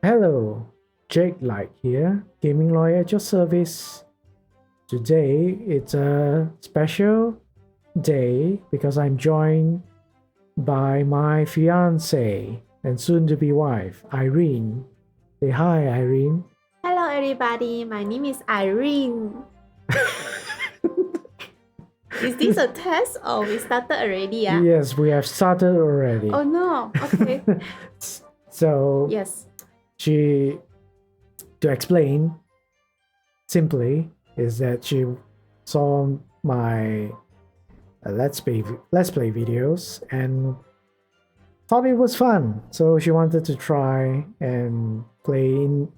Hello, Jake Light here, gaming lawyer at your service. Today it's a special day because I'm joined by my fiance and soon to be wife, Irene. Say hi, Irene. Hello, everybody. My name is Irene. Is this a test or we started already? Yeah. Yes, we have started already. Oh no. Okay. So Yes. to explain simply, is that she saw my let's play videos and thought it was fun, so she wanted to try and play in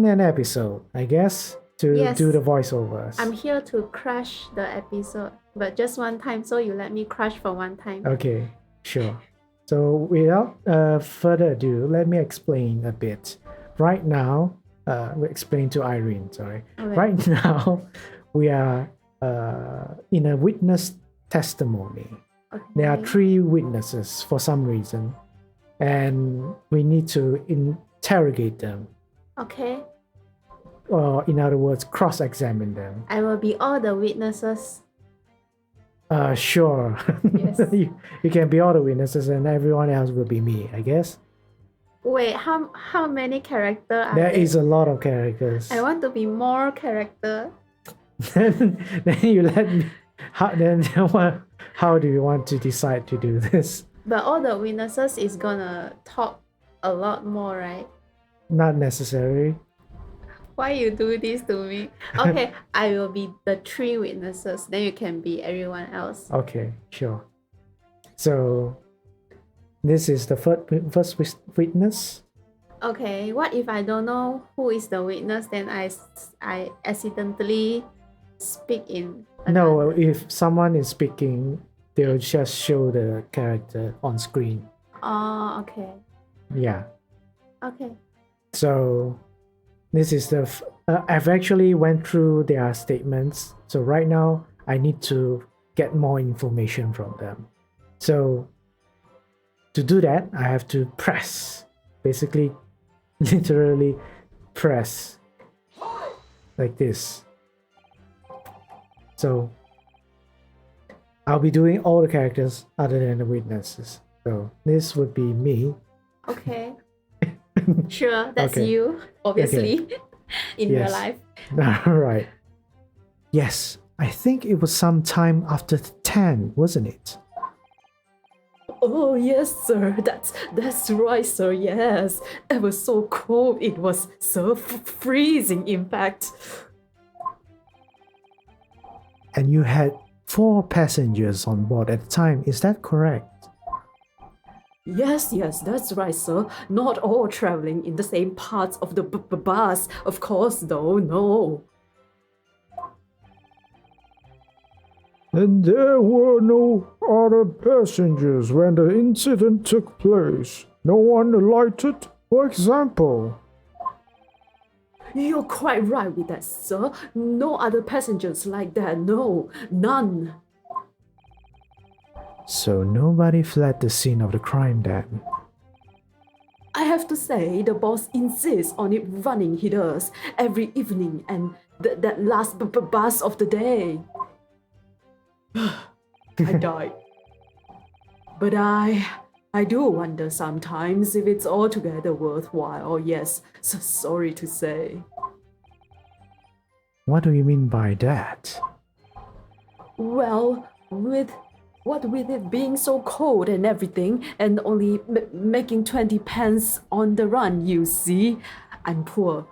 an episode, I guess, to Yes. do the voiceovers. I'm here to crush the episode, but just one time, so you let me crush for one time. Okay, sure. So without further ado, let me explain a bit. Right now, we explain to Irene. Sorry. Okay. Right now, we are in a witness testimony. Okay. There are 3 witnesses for some reason, and we need to interrogate them, Okay. or in other words, cross-examine them. I will be all the witnesses. Sure. Yes. you can be all the witnesses, and everyone else will be me, I guess. Wait, how many characters are There there? is a lot of characters. I want to be more character. then you let me. How do you want to decide to do this? But all the witnesses is gonna talk a lot more, right? Not necessary. Why you do this to me? Okay, I will be the 3 witnesses. Then you can be everyone else. Okay, sure. So, this is the first witness. Okay, what if I don't know who is the witness? Then I accidentally speak in. No, another- if someone is speaking, they'll just show the character on screen. Oh, okay. Yeah. Okay. So, this is the. I've actually went through their statements. So right now, I need to get more information from them. So, to do that, I have to press. Basically, literally press like this. So, I'll be doing all the characters other than the witnesses. So, this would be me. Okay. Sure, that's Okay. you, obviously, in real Yes. life. All right. Yes, I think it was sometime after 10, wasn't it? Oh yes, sir. That's right, sir. Yes, it was so cold. It was so freezing, in fact. And you had 4 passengers on board at the time, is that correct? Yes, that's right, sir. Not all traveling in the same parts of the bus, of course, though. No. And there were no other passengers when the incident took place. No one alighted, for example. You're quite right with that, sir. No other passengers like that. No, none. So nobody fled the scene of the crime then. I have to say, the boss insists on it running. He does every evening, and that last bus of the day. I died. But I do wonder sometimes if it's altogether worthwhile. Yes, so sorry to say. What do you mean by that? Well, with it being so cold and everything, and only making 20 pence on the run, you see, I'm poor.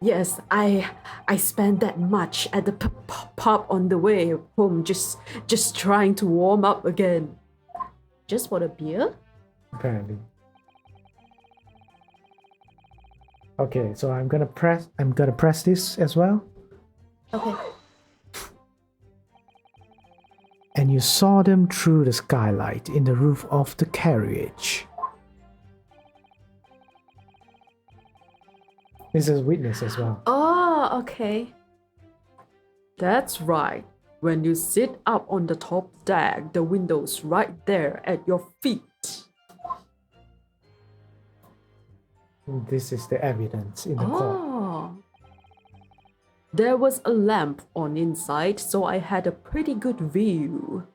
Yes, I spent that much at the pub on the way home, just trying to warm up again. Just for the beer? Apparently. Okay, so I'm gonna press this as well. Okay. And you saw them through the skylight in the roof of the carriage. This is witness as well. Oh, okay. That's right. When you sit up on the top deck, the window's right there at your feet. This is the evidence in the court. Oh. There was a lamp on inside, so I had a pretty good view.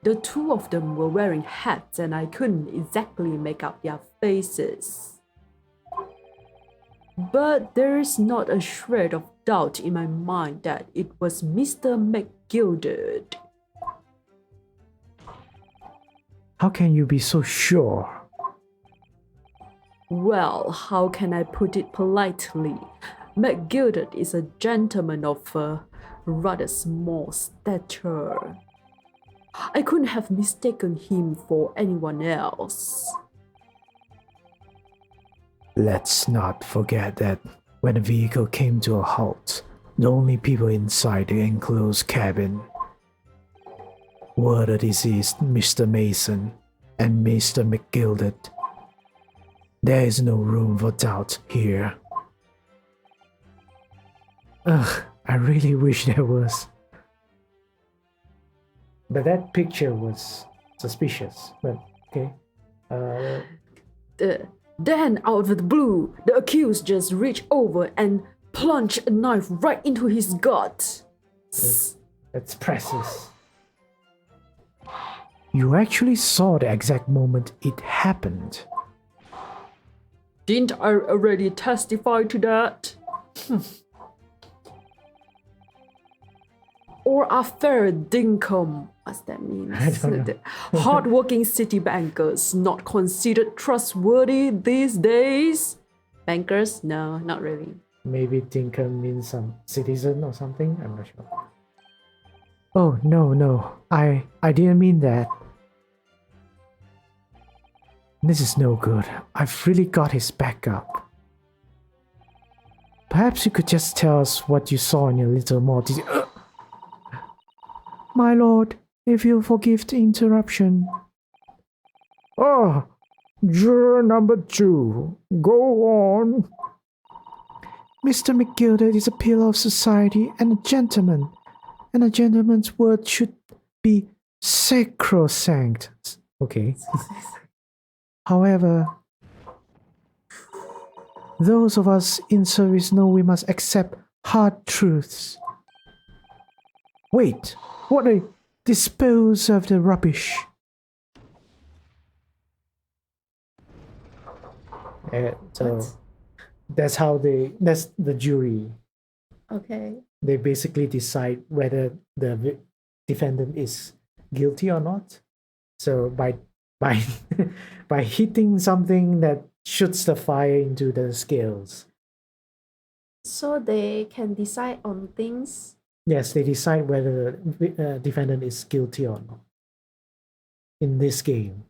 The two of them were wearing hats and I couldn't exactly make out their faces. But there's not a shred of doubt in my mind that it was Mr. McGilded. How can you be so sure? Well, how can I put it politely? McGilded is a gentleman of a rather small stature. I couldn't have mistaken him for anyone else. Let's not forget that when the vehicle came to a halt, the only people inside the enclosed cabin were the deceased Mr. Mason and Mr. McGilded. There is no room for doubt here. Ugh, I really wish there was. But that picture was suspicious, but okay. Then, out of the blue, the accused just reached over and plunged a knife right into his gut. That's precious. You actually saw the exact moment it happened. Didn't I already testify to that? Or a fair dinkum, what's that mean? I don't know. Hardworking city bankers not considered trustworthy these days? Bankers? No, not really. Maybe Tinker means some citizen or something. I'm not sure. Oh no, I didn't mean that. This is no good. I've really got his back up. Perhaps you could just tell us what you saw in a little more detail. My lord, if you'll forgive the interruption. Ah, juror number 2. Go on. Mr. McGilded is a pillar of society and a gentleman, and a gentleman's word should be sacrosanct. Okay. However, those of us in service know we must accept hard truths. Wait, what a dispose of the rubbish. So that's how that's the jury. Okay. They basically decide whether the defendant is guilty or not. So by by hitting something that shoots the fire into the scales. So they can decide on things. Yes, they decide whether the defendant is guilty or not in this game.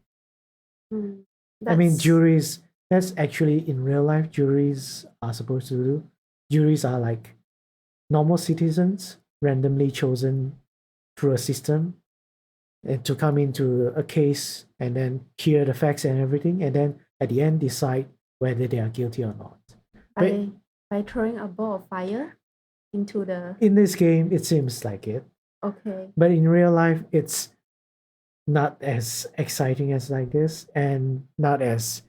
I mean, juries, that's actually in real life, juries are supposed to do. Juries are like normal citizens randomly chosen through a system and to come into a case and then hear the facts and everything, and then at the end decide whether they are guilty or not. By throwing a ball of fire into the... In this game, it seems like it. Okay. But in real life, it's not as exciting as like this, and not as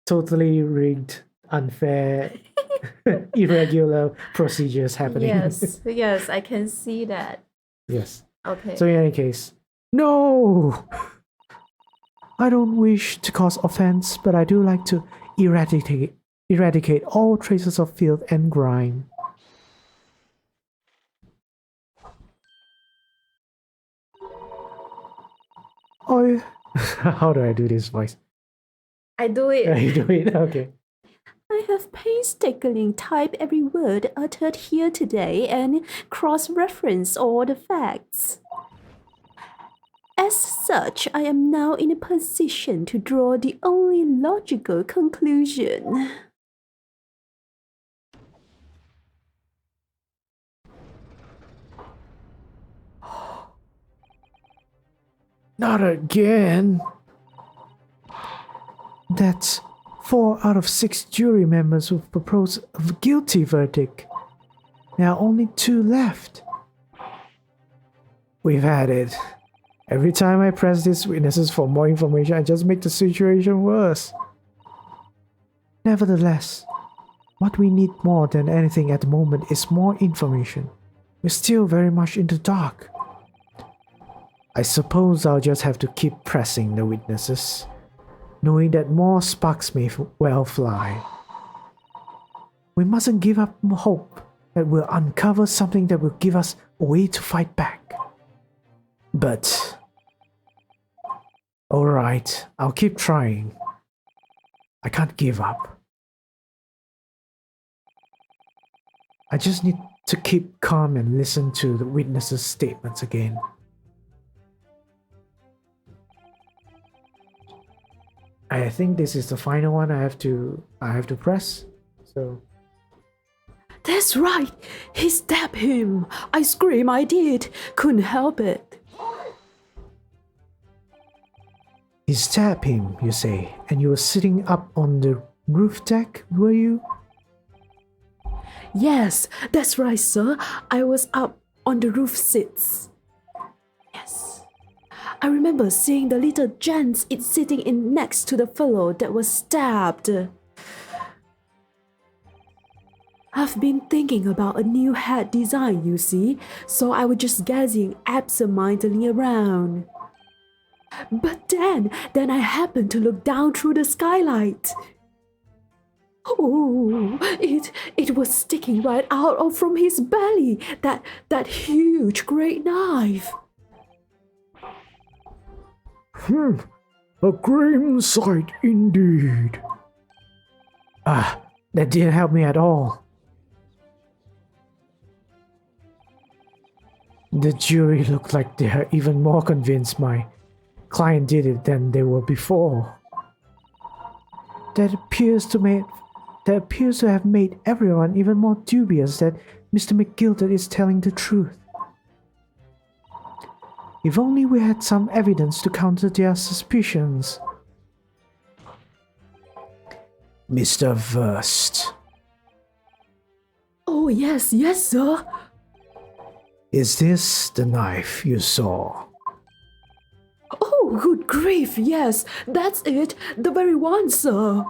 totally rigged, unfair, irregular procedures happening. Yes, I can see that. Yes. Okay. So in any case, no! I don't wish to cause offense, but I do like to eradicate all traces of filth and grime. How do I do this voice? I do it. You do it? Okay. I have painstakingly typed every word uttered here today and cross-referenced all the facts. As such, I am now in a position to draw the only logical conclusion. Not again. That's 4 out of 6 jury members who proposed a guilty verdict. There are only 2 left. We've had it. Every time I press these witnesses for more information, I just make the situation worse. Nevertheless, what we need more than anything at the moment is more information. We're still very much in the dark. I suppose I'll just have to keep pressing the witnesses, knowing that more sparks may well fly. We mustn't give up hope that we'll uncover something that will give us a way to fight back. But... alright, I'll keep trying. I can't give up. I just need to keep calm and listen to the witnesses' statements again. I think this is the final one I have to press. So That's right. He stabbed him. I screamed, I did. Couldn't help it. he stabbed him, you say, and you were sitting up on the roof deck, were you? Yes, that's right, sir. I was up on the roof seats. Yes. I remember seeing the little gent sitting in next to the fellow that was stabbed. I've been thinking about a new hat design, you see, so I was just gazing absent-mindedly around. But then I happened to look down through the skylight. Oh, it was sticking right out of from his belly, that huge great knife. A grim sight indeed. Ah, that didn't help me at all. The jury looked like they are even more convinced my client did it than they were before. That appears to have made everyone even more dubious that Mr. McGilded is telling the truth. If only we had some evidence to counter their suspicions. Mr. Verst. Oh, yes, sir. Is this the knife you saw? Oh, good grief, yes, that's it, the very one, sir.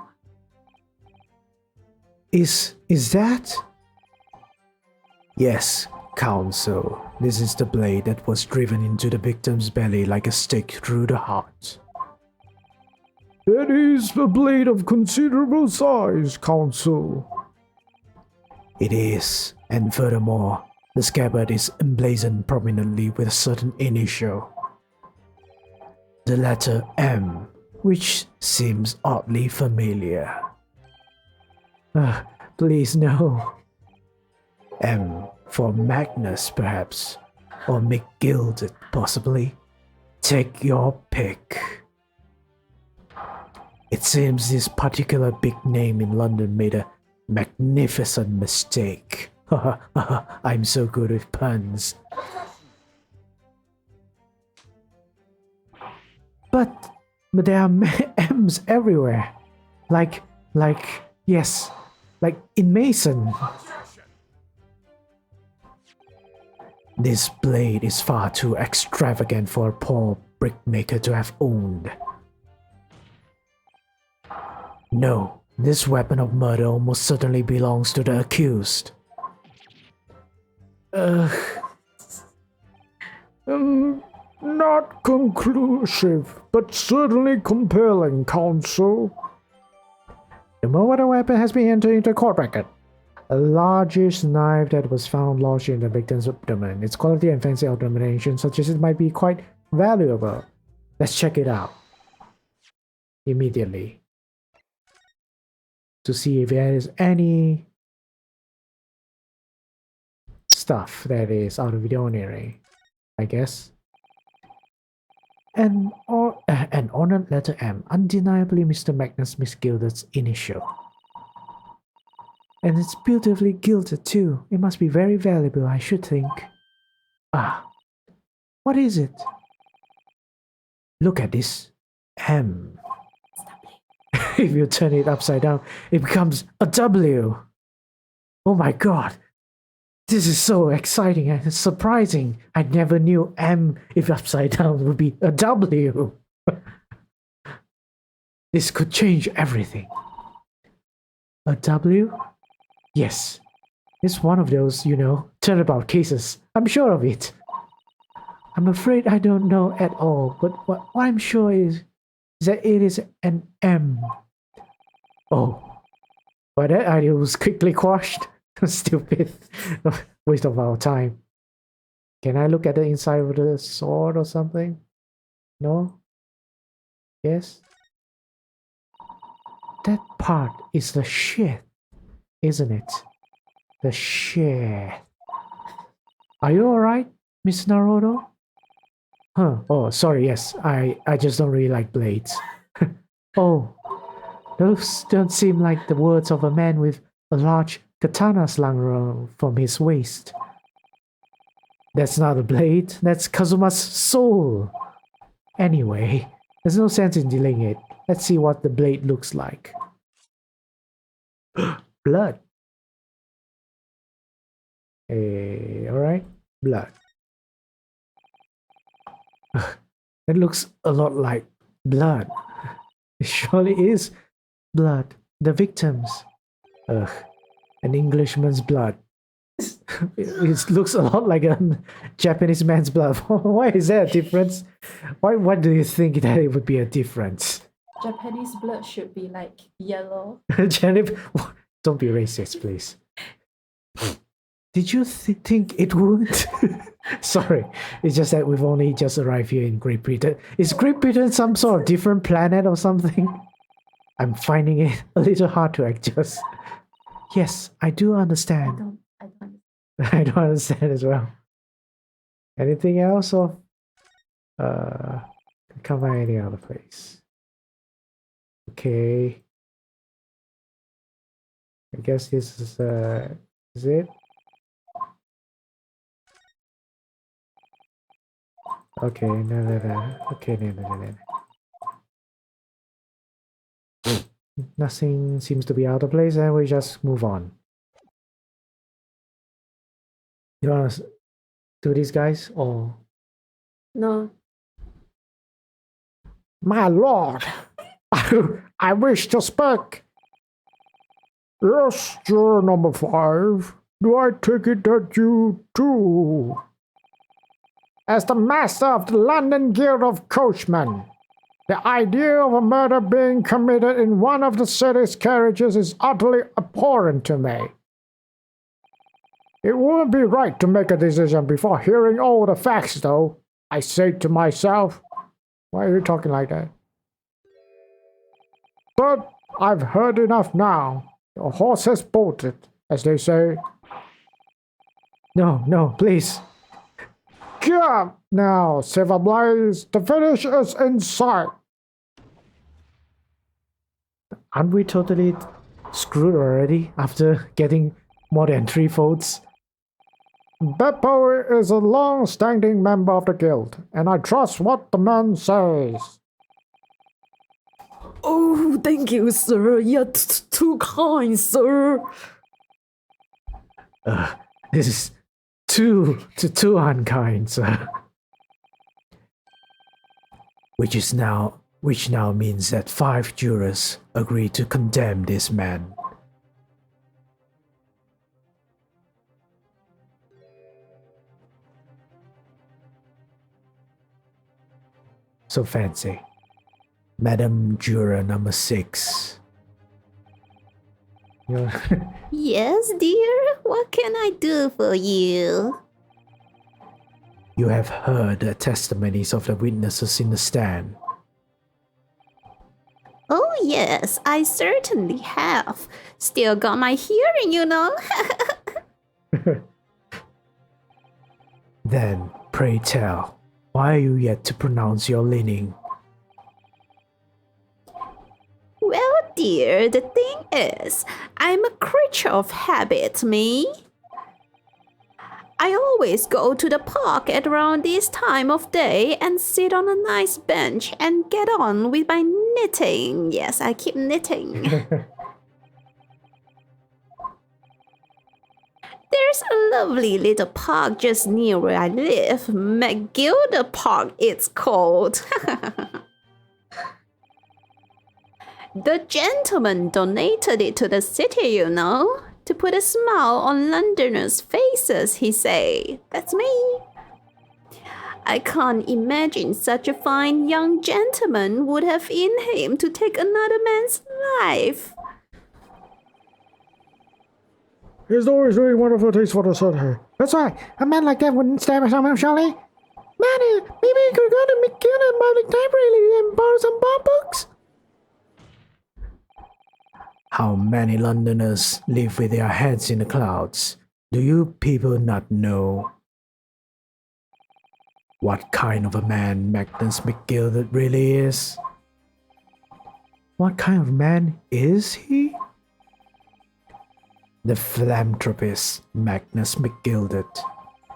Is that? Yes, Counsel. This is the blade that was driven into the victim's belly like a stick through the heart. That is a blade of considerable size, Counsel. It is, and furthermore, the scabbard is emblazoned prominently with a certain initial. The letter M, which seems oddly familiar. Please no. M for Magnus, perhaps, or McGilded, possibly. Take your pick. It seems this particular big name in London made a magnificent mistake. I'm so good with puns. But there are M's everywhere. Like in Mason. This blade is far too extravagant for a poor brickmaker to have owned. No, this weapon of murder almost certainly belongs to the accused. Not conclusive, but certainly compelling, Counsel. The murder weapon has been entered into court record. A largish knife that was found lodged in the victim's abdomen. Its quality and fancy ornamentation suggests it might be quite valuable. Let's check it out immediately to see if there is any stuff that is out of the ordinary, I guess. An ornate letter M, undeniably Mr. Magnus McGilded's initial. And it's beautifully gilded too. It must be very valuable, I should think. Ah, what is it? Look at this M. If you turn it upside down, it becomes a W. Oh my god. This is so exciting and surprising. I never knew M, if upside down, would be a W. This could change everything. A W? Yes. It's one of those, turnabout cases. I'm sure of it. I'm afraid I don't know at all, but what I'm sure is that it is an M. Oh. But that idea was quickly quashed. Stupid. Waste of our time. Can I look at the inside of the sword or something? No? Yes? That part is the shit, isn't it? The shit. Are you alright, Miss Naruto? Huh. Oh, sorry, yes. I just don't really like blades. Oh. Those don't seem like the words of a man with a large katana slung from his waist. That's not a blade, that's Kazuma's soul. Anyway, there's no sense in delaying it. Let's see what the blade looks like. Blood. Alright, blood. It looks a lot like blood. It surely is blood. The victims. Ugh. An Englishman's blood. It looks a lot like a Japanese man's blood. Why is there a difference? Why do you think that it would be a difference? Japanese blood should be like yellow. Janet, don't be racist, please. Did you think it would? Sorry, it's just that we've only just arrived here in Great Britain. Is Great Britain some sort of different planet or something? I'm finding it a little hard to adjust. Yes, I do understand. I don't. I don't understand as well. Anything else or can't find any other place. Okay. I guess this is it? Okay, no. Okay, no. Nothing seems to be out of place, and we just move on. You want to do these guys or? No. My lord, I wish to speak. Yes, juror number 5. Do I take it that you too? As the master of the London Guild of Coachmen, the idea of a murder being committed in one of the city's carriages is utterly abhorrent to me. It wouldn't be right to make a decision before hearing all the facts, though, I say to myself. Why are you talking like that? But I've heard enough now. The horse has bolted, as they say. No, please. Come now, Silver Blaze. The finish is in sight. Aren't we totally screwed already after getting more than 3 votes? Beppo is a long-standing member of the guild, and I trust what the man says. Oh, thank you, sir. You're too kind, sir. This is too unkind, sir. Which now means that 5 jurors agree to condemn this man. So fancy. Madam Juror number 6. Yes, dear. What can I do for you? You have heard the testimonies of the witnesses in the stand. Oh, yes, I certainly have. Still got my hearing, you know. Then, pray tell, why are you yet to pronounce your leaning? Well, dear, the thing is, I'm a creature of habit, me. I always go to the park at around this time of day and sit on a nice bench and get on with my knitting. Yes, I keep knitting. There's There's a lovely little park just near where I live. McGilder Park, it's called. The gentleman donated it to the city, you know, to put a smile on Londoners' faces, he say. That's me. I can't imagine such a fine young gentleman would have in him to take another man's life. He's always really wonderful taste for the city. That's right. A man like that wouldn't stab at someone, surely. Manny, maybe you could go to McGilder Public Library and borrow some Bob books? How many Londoners live with their heads in the clouds? Do you people not know? What kind of a man Magnus McGilder really is? What kind of man is he? The philanthropist Magnus McGilder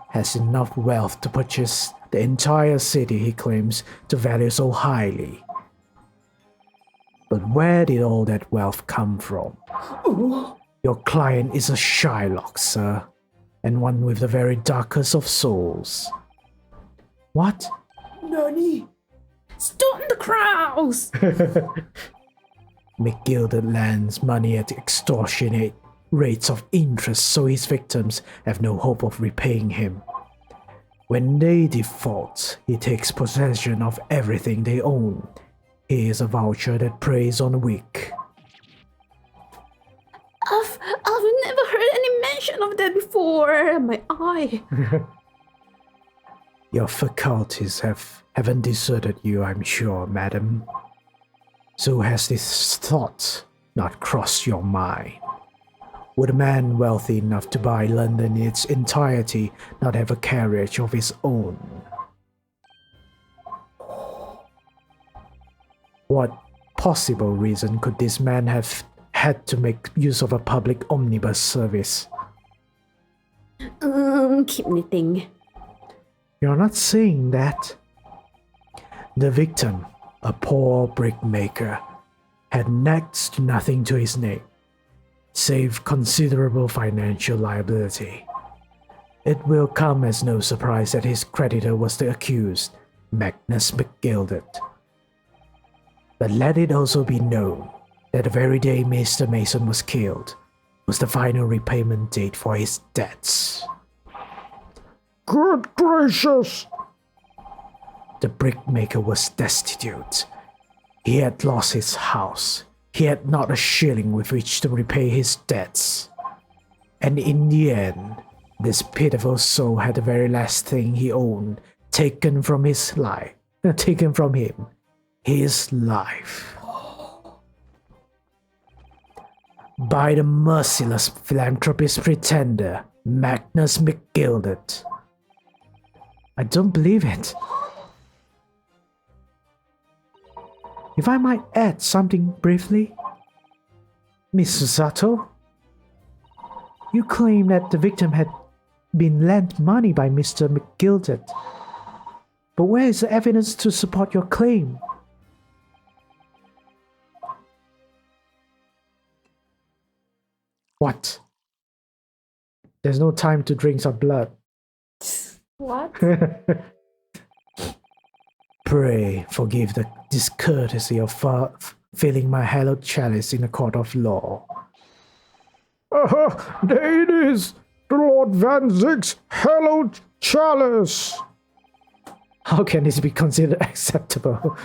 has enough wealth to purchase the entire city he claims to value so highly. But where did all that wealth come from? Your client is a Shylock, sir, and one with the very darkest of souls. What? Nani? Storm the crowds! McGilder lends money at extortionate rates of interest so his victims have no hope of repaying him. When they default, he takes possession of everything they own. He is a vulture that preys on the weak. I've never heard any mention of that before. My eye. Your faculties haven't deserted you, I'm sure, madam. So has this thought not crossed your mind? Would a man wealthy enough to buy London in its entirety not have a carriage of his own? What possible reason could this man have had to make use of a public omnibus service? Keep knitting. You're not saying that. The victim, a poor brickmaker, had next to nothing to his name, save considerable financial liability. It will come as no surprise that his creditor was the accused, Magnus McGilder. But let it also be known that the very day Mr. Mason was killed was the final repayment date for his debts. Good gracious! The brickmaker was destitute. He had lost his house. He had not a shilling with which to repay his debts. And in the end, this pitiful soul had the very last thing he owned taken from him, his life. By the merciless philanthropist pretender, Magnus McGilder. I don't believe it. If I might add something briefly, Miss Susato, you claim that the victim had been lent money by Mr. McGilder. But where is the evidence to support your claim? What? There's no time to drink some blood. What? Pray forgive the discourtesy of filling my hallowed chalice in a court of law. There it is! The Lord Van Zyck's hallowed chalice! How can this be considered acceptable?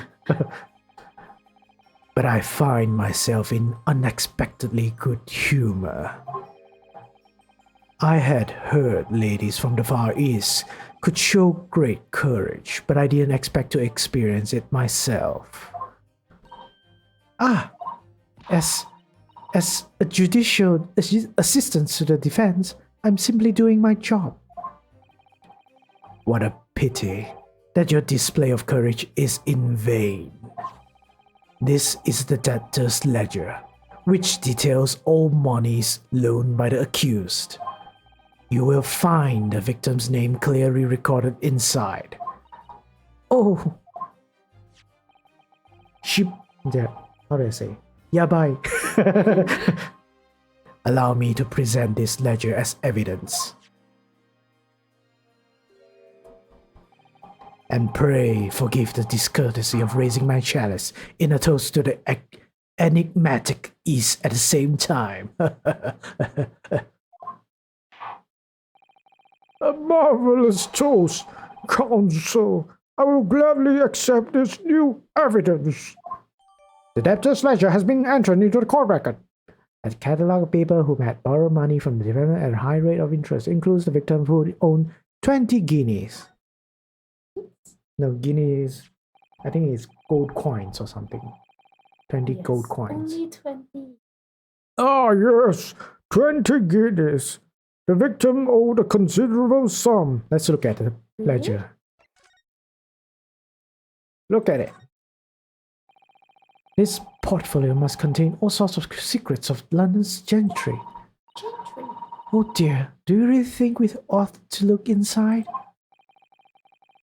But I find myself in unexpectedly good humor. I had heard ladies from the Far East could show great courage, but I didn't expect to experience it myself. As a judicial assistant to the defense, I'm simply doing my job. What a pity that your display of courage is in vain. This is the debtor's ledger, which details all monies loaned by the accused. You will find the victim's name clearly recorded inside. Oh! How do I say? Yeah, bye. Allow me to present this ledger as evidence. And pray forgive the discourtesy of raising my chalice in a toast to the enigmatic East at the same time. A marvelous toast, Counsel. I will gladly accept this new evidence. The debtor's ledger has been entered into the court record. A catalog of people who had borrowed money from the defendant at a high rate of interest includes the victim who owned 20 guineas. No, guineas, I think it's gold coins or something. 20 gold coins. Only 20. Ah, yes, 20 guineas. The victim owed a considerable sum. Let's look at the ledger. Look at it. This portfolio must contain all sorts of secrets of London's gentry. Gentry. Oh dear, do you really think we ought to look inside?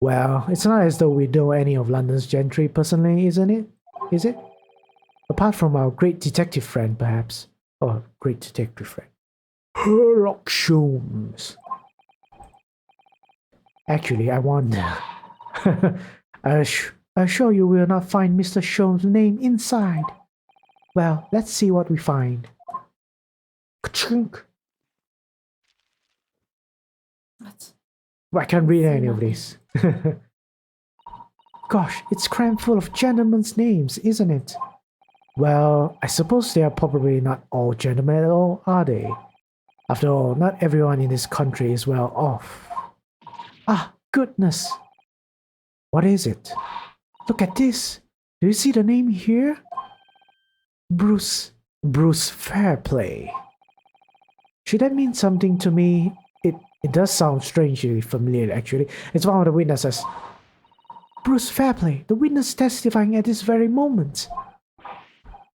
Well, it's not as though we know any of London's gentry personally, isn't it? Is it? Apart from our great detective friend, perhaps. Or great detective friend. Sherlock Holmes. Actually, I wonder. I assure you will not find Mr. Sholmes' name inside. Well, let's see what we find. Ka-chunk. What? I can't read any of this. Gosh, it's crammed full of gentlemen's names, isn't it? Well, I suppose they are probably not all gentlemen at all, are they? After all, not everyone in this country is well off. Ah, goodness! What is it? Look at this! Do you see the name here? Bruce Fairplay. Should that mean something to me? It does sound strangely familiar, actually. It's one of the witnesses. Bruce Fairplay, the witness testifying at this very moment.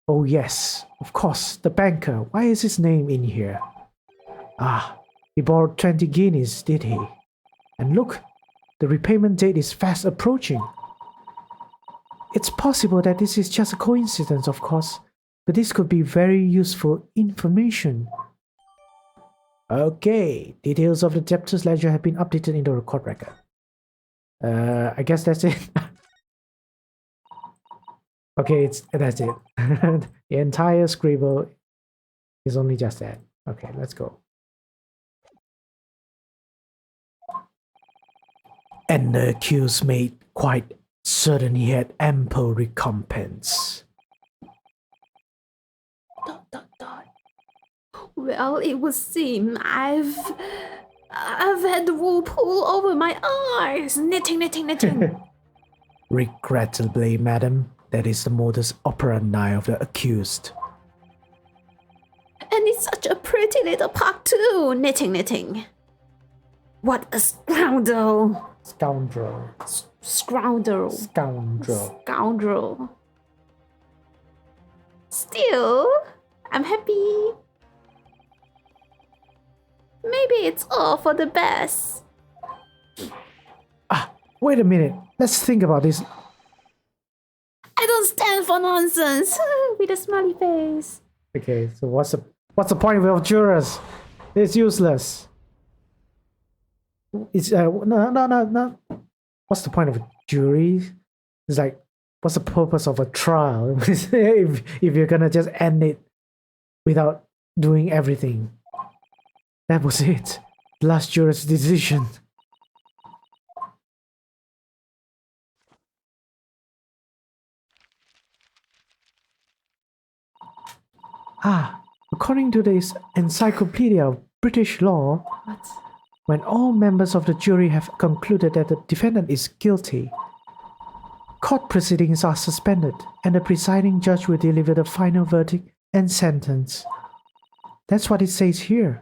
Oh yes, of course, the banker. Why is his name in here? Ah, he borrowed 20 guineas, did he? And look, the repayment date is fast approaching. It's possible that this is just a coincidence, of course, but this could be very useful information. Okay, details of the debtor's ledger have been updated into the court record. I guess that's it. Okay, that's it. The entire scribble is only just that. Okay, let's go. And the accused made quite certain he had ample recompense. ... Well, it would seem I've had the wool pulled over my eyes. Knitting. Regrettably, madam, that is the modus operandi of the accused. And it's such a pretty little park too. Knitting. What a scoundrel. Scoundrel. Scoundrel. Still, I'm happy. Maybe it's all for the best. Ah, wait a minute. Let's think about this. I don't stand for nonsense. With a smiley face. Okay, so what's the point of jurors? It's useless. It's no. What's the point of a jury? It's like, what's the purpose of a trial if you're gonna just end it without doing everything? That was it. The last juror's decision. Ah, according to this Encyclopedia of British Law, What? when all members of the jury have concluded that the defendant is guilty, court proceedings are suspended and the presiding judge will deliver the final verdict and sentence. That's what it says here.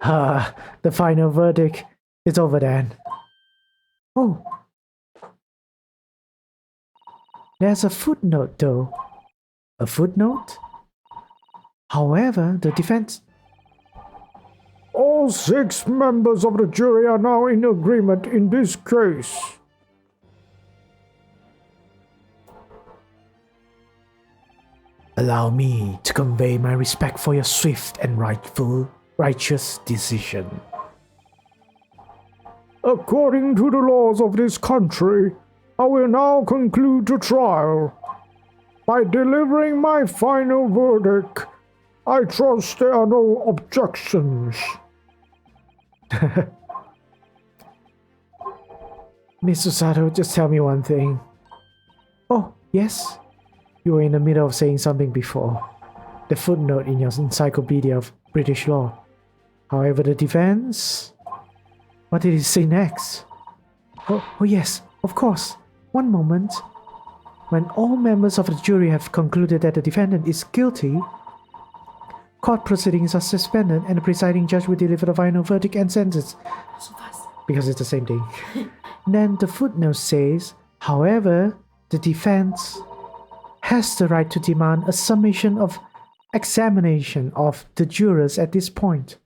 Ah, the final verdict is over then. Oh. There's a footnote though. A footnote? However, the defense... All 6 members of the jury are now in agreement in this case. Allow me to convey my respect for your swift and righteous decision. According to the laws of this country, I will now conclude the trial. By delivering my final verdict, I trust there are no objections. Mr. Sato, just tell me one thing. Oh, yes? You were in the middle of saying something before. The footnote in your encyclopedia of British law. However, the defense... What did he say next? Oh, yes, of course. One moment. When all members of the jury have concluded that the defendant is guilty, court proceedings are suspended and the presiding judge will deliver the final verdict and sentence. So fast. Because it's the same thing. Then the footnote says, however, the defense has the right to demand a summation of examination of the jurors at this point.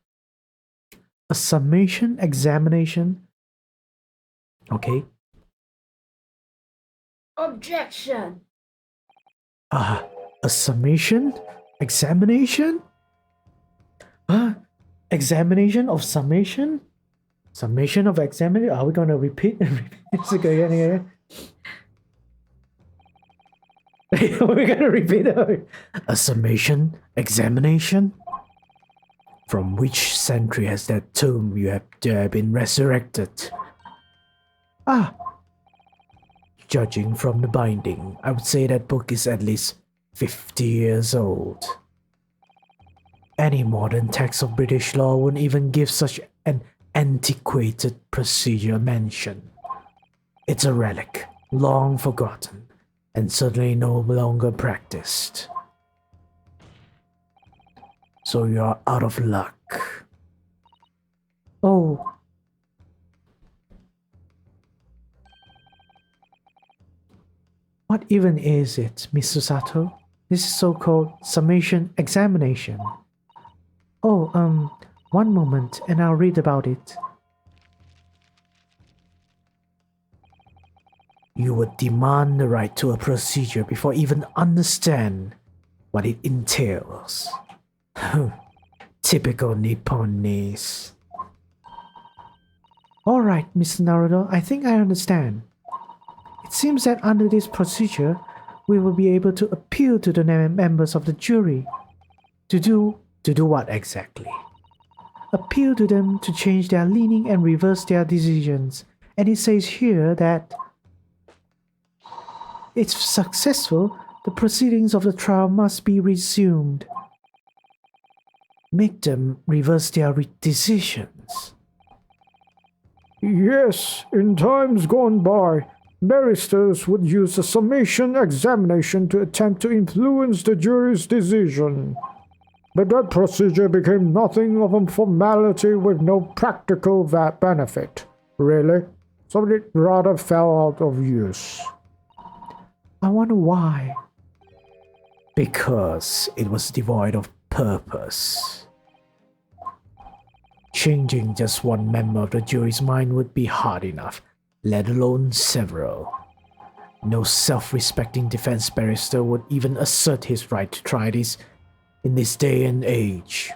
A summation examination? Okay. Objection. A summation? Examination? Examination of summation? Summation of examination? Are we going to repeat this again? We're going to repeat it. A summation examination? From which century has that tomb you have been resurrected? Judging from the binding, I would say that book is at least 50 years old. Any modern text of British law wouldn't even give such an antiquated procedure mention. It's a relic, long forgotten, and certainly no longer practiced. So you are out of luck. Oh. What even is it, Mr. Sato? This is so-called summation examination. Oh, one moment and I'll read about it. You would demand the right to a procedure before even understand what it entails. Typical Nipponese. Alright, Mr. Naruto, I think I understand. It seems that under this procedure, we will be able to appeal to the members of the jury. To do what exactly? Appeal to them to change their leaning and reverse their decisions. And it says here that if successful, the proceedings of the trial must be resumed. Make them reverse their decisions. Yes, in times gone by, barristers would use a summation examination to attempt to influence the jury's decision. But that procedure became nothing of a formality with no practical benefit, really, so it rather fell out of use. I wonder why. Because it was devoid of purpose. Changing just one member of the jury's mind would be hard enough, let alone several. No self-respecting defense barrister would even assert his right to try this in this day and age.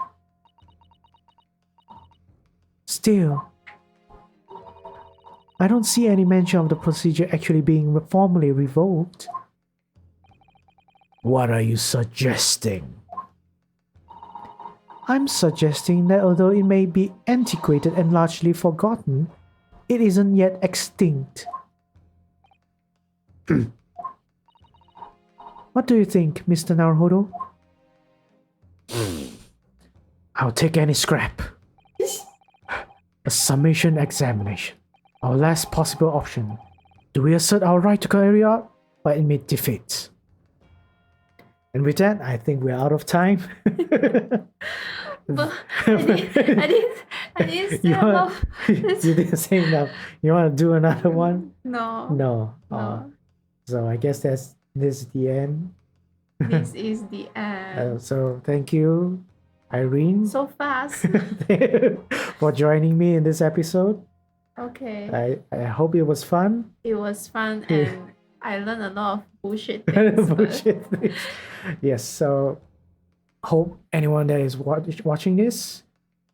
Still, I don't see any mention of the procedure actually being formally revoked. What are you suggesting? I'm suggesting that although it may be antiquated and largely forgotten, it isn't yet extinct. What do you think, Mr. Naruhodo? I'll take any scrap. A summation examination. Our last possible option. Do we assert our right to carry out or admit defeat? And with that, I think we're out of time. But I didn't say about this. You didn't say enough. You want to do another one? No. No. No. So I guess this is the end. This is the end. So thank you, Irene, So fast. for joining me in this episode. Okay. I hope it was fun. It was fun and I learned a lot of bullshit things. but- Bullshit things. Yes, so hope anyone that is watching this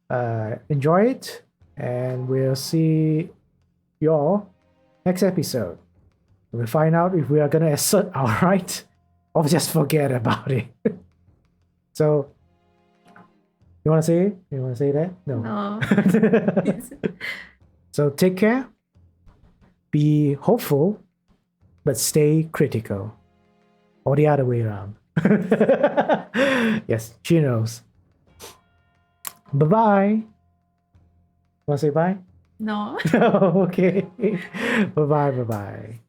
enjoy it, and we'll see your next episode. We'll find out if we are going to assert our right or just forget about it. So, you want to say it? You want to say that? No. No. So, take care. Be hopeful, but stay critical. Or the other way around. Yes, she knows. Bye-bye. Want to say bye? No. Okay. Bye-bye, bye-bye.